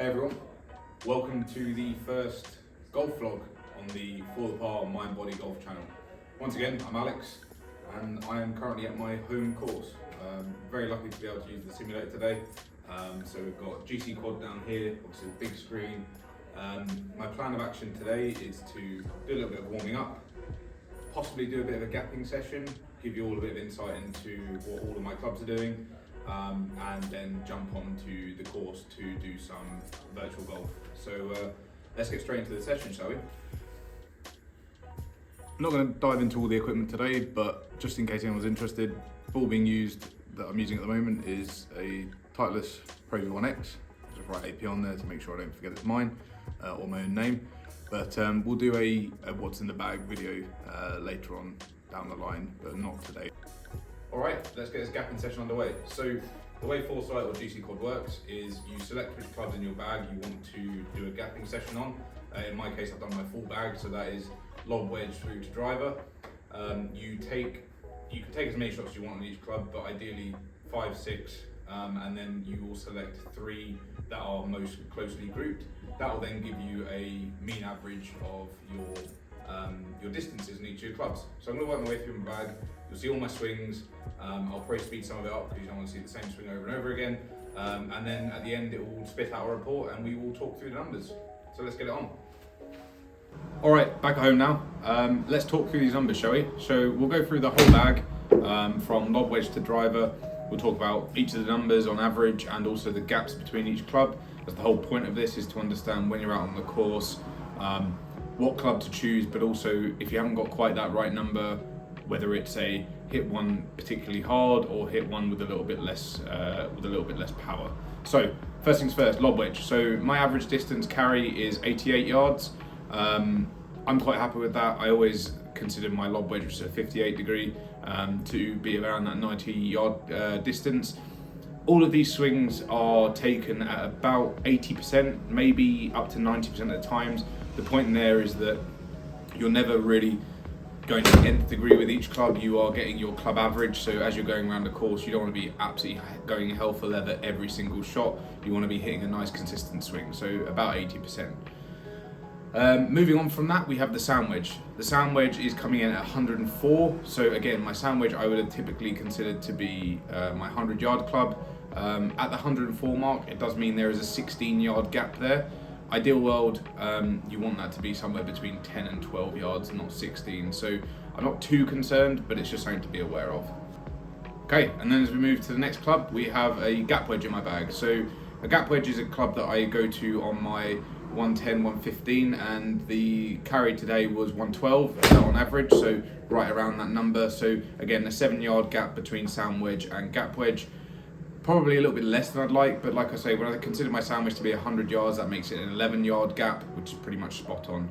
Hey everyone, welcome to the first golf vlog on the For the Par Mind Body Golf channel. Once again, I'm Alex and I am currently at my home course. Very lucky to be able to use the simulator today. So we've got GC Quad down here, obviously a big screen. My plan of action today is to do a little bit of warming up, possibly do a bit of a gapping session, give you all a bit of insight into what all of my clubs are doing, and then jump onto the course to do some virtual golf. So let's get straight into the session, shall we? I'm not going to dive into all the equipment today, but just in case anyone's interested, ball being used that I'm using at the moment is a Titleist Pro V1X. Just write AP on there to make sure I don't forget it's mine or my own name. But we'll do a what's in the bag video later on down the line, but not today. All right, let's get this gapping session underway. So the way Foresight or GC Quad works is you select which clubs in your bag you want to do a gapping session on. In my case, I've done my full bag, so that is lob, wedge through to driver. You can take as many shots as you want on each club, but ideally 5, 6, and then you will select 3 that are most closely grouped. That will then give you a mean average of your distances in each of your clubs. So I'm going to work my way through my bag. You'll see all my swings. I'll probably speed some of it up because you don't want to see the same swing over and over again. And then at the end, it will spit out a report and we will talk through the numbers. So let's get it on. All right, back at home now. Let's talk through these numbers, shall we? So we'll go through the whole bag from lob, wedge to driver. We'll talk about each of the numbers on average and also the gaps between each club. That's the whole point of this, is to understand when you're out on the course, what club to choose, but also if you haven't got quite that right number, whether it's a hit one particularly hard or hit one with a little bit less power. So first things first, lob wedge. So my average distance carry is 88 yards. I'm quite happy with that. I always consider my lob wedge, which is a 58 degree, to be around that 90 yard distance. All of these swings are taken at about 80%, maybe up to 90% of the times. The point in there is that you're never really going to the nth degree with each club. You are getting your club average. So as you're going around the course, you don't want to be absolutely going hell for leather every single shot. You want to be hitting a nice consistent swing. So about 80%. Moving on from that, we have the sound wedge. The sound wedge is coming in at 104. So again, my sound wedge I would have typically considered to be my 100-yard club. At the 104 mark, it does mean there is a 16-yard gap there. Ideal world, you want that to be somewhere between 10 and 12 yards, not 16. So I'm not too concerned, but it's just something to be aware of. Okay, and then as we move to the next club, we have a gap wedge in my bag. So a gap wedge is a club that I go to on my 110, 115, and the carry today was 112 on average, so right around that number. So again, a 7-yard gap between sound wedge and gap wedge. Probably a little bit less than I'd like, but like I say, when I consider my sound wedge to be 100 yards, that makes it an 11-yard gap, which is pretty much spot on.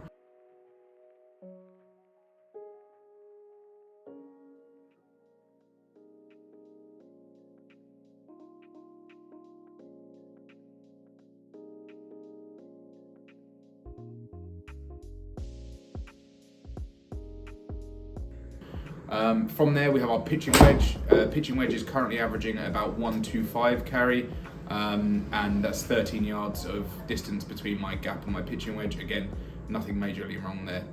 From there we have our pitching wedge. Pitching wedge is currently averaging at about 125 carry, and that's 13 yards of distance between my gap and my pitching wedge. Again, nothing majorly wrong there.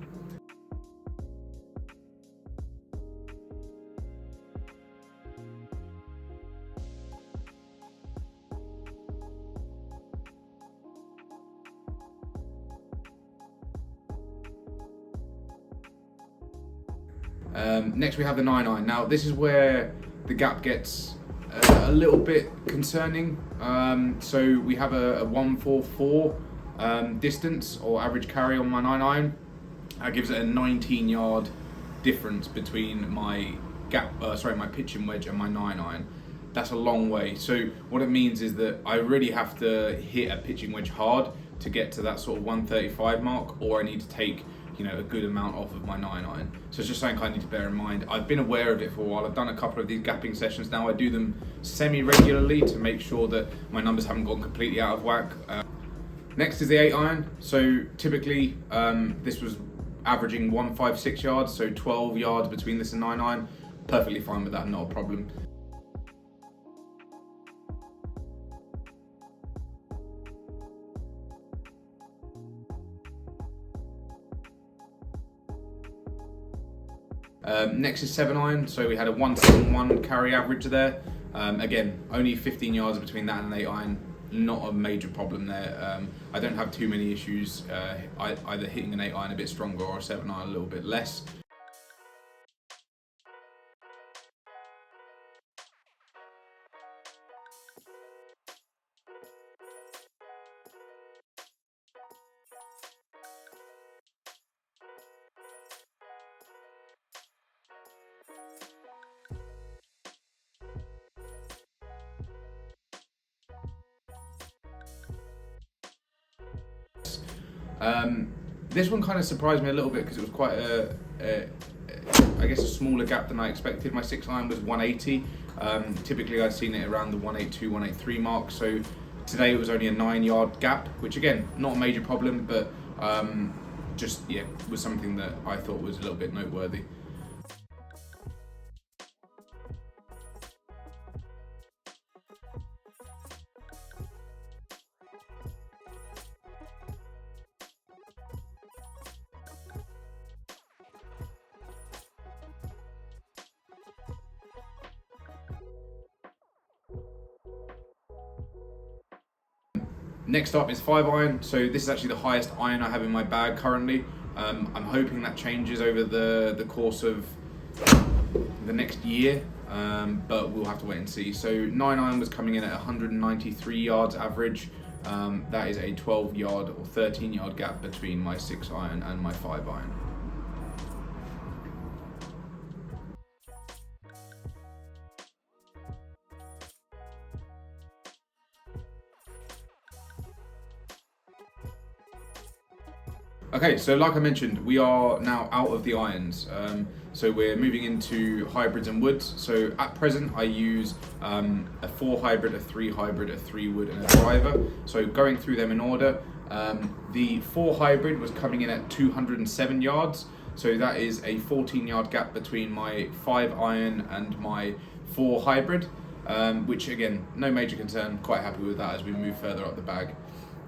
Next we have the 9-iron. Now this is where the gap gets a little bit concerning. So we have a 144 distance or average carry on my 9-iron. That gives it a 19-yard difference between my my pitching wedge and my 9-iron. That's a long way. So what it means is that I really have to hit a pitching wedge hard to get to that sort of 135 mark, or I need to take a good amount off of my 9-iron. So it's just something I need to bear in mind. I've been aware of it for a while. I've done a couple of these gapping sessions now. I do them semi-regularly to make sure that my numbers haven't gone completely out of whack. Next is the 8-iron. So typically this was averaging 156 yards, so 12 yards between this and 9-iron. Perfectly fine with that, not a problem. Next is 7-iron, so we had a 171 carry average there. Again, only 15 yards between that and an 8-iron, not a major problem there. I don't have too many issues either hitting an 8-iron a bit stronger or a 7-iron a little bit less. This one kind of surprised me a little bit because it was quite I guess a smaller gap than I expected. My 6-iron was 180. Typically I'd seen it around the 182, 183 mark. So today it was only a 9-yard gap, which again, not a major problem, but just, yeah, was something that I thought was a little bit noteworthy. Next up is 5-iron. So this is actually the highest iron I have in my bag currently. I'm hoping that changes over the course of the next year, but we'll have to wait and see. So 9-iron was coming in at 193 yards average. That is a 12-yard or 13-yard gap between my 6-iron and my 5-iron. Okay, so like I mentioned, we are now out of the irons. So we're moving into hybrids and woods. So at present, I use a 4 hybrid, a 3 hybrid, a 3 wood, and a driver. So going through them in order, the 4 hybrid was coming in at 207 yards. So that is a 14-yard gap between my 5-iron and my 4 hybrid, which again, no major concern, quite happy with that as we move further up the bag.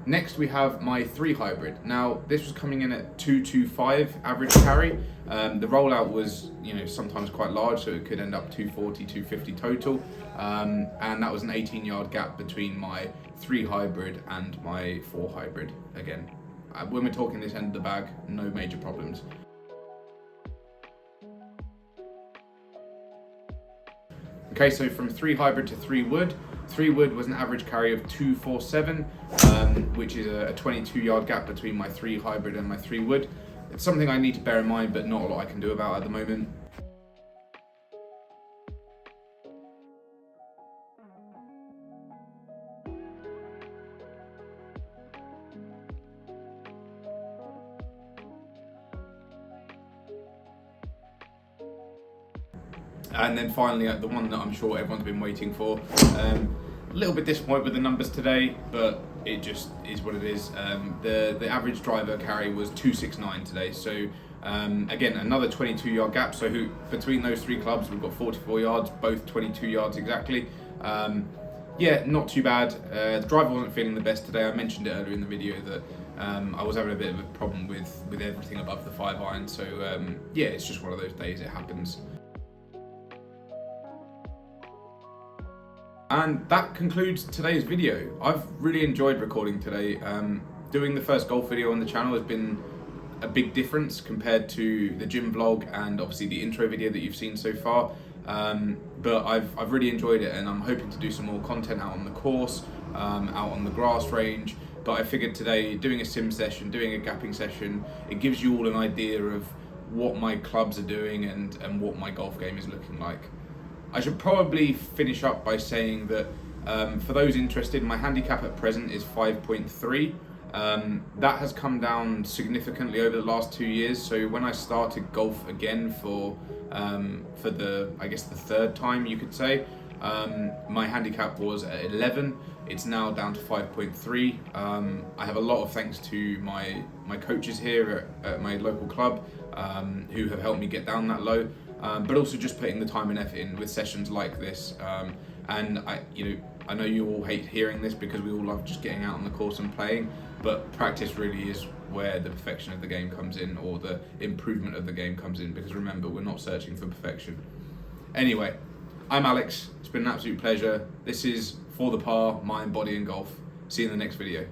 Next we have my 3 hybrid. Now this was coming in at 225 average carry. The rollout was, sometimes quite large, so it could end up 240, 250 total. And that was an 18-yard gap between my 3 hybrid and my 4 hybrid. Again, when we're talking this end of the bag, no major problems. Okay, so from 3 hybrid to 3 wood. 3 wood was an average carry of 247, which is a 22-yard gap between my 3 hybrid and my 3 wood. It's something I need to bear in mind, but not a lot I can do about at the moment. And then finally, the one that I'm sure everyone's been waiting for. A little bit disappointed with the numbers today, but it just is what it is. The average driver carry was 269 today. So again, another 22-yard gap. So between those 3 clubs, we've got 44 yards, both 22 yards exactly. Yeah, not too bad. The driver wasn't feeling the best today. I mentioned it earlier in the video that I was having a bit of a problem with everything above the 5-iron. So yeah, it's just one of those days, it happens. And that concludes today's video. I've really enjoyed recording today. Doing the first golf video on the channel has been a big difference compared to the gym vlog and obviously the intro video that you've seen so far. But I've really enjoyed it, and I'm hoping to do some more content out on the course, out on the grass range. But I figured today, doing a sim session, doing a gapping session, it gives you all an idea of what my clubs are doing and what my golf game is looking like. I should probably finish up by saying that for those interested, my handicap at present is 5.3. That has come down significantly over the last 2 years. So when I started golf again for the, I guess, the 3rd time you could say, my handicap was at 11. It's now down to 5.3. I have a lot of thanks to my coaches here at my local club who have helped me get down that low. But also just putting the time and effort in with sessions like this. And I know you all hate hearing this because we all love just getting out on the course and playing. but practice really is where the perfection of the game comes in, or the improvement of the game comes in, because remember, we're not searching for perfection. Anyway, I'm Alex. It's been an absolute pleasure. This is For the Par, Mind, Body and Golf. See you in the next video.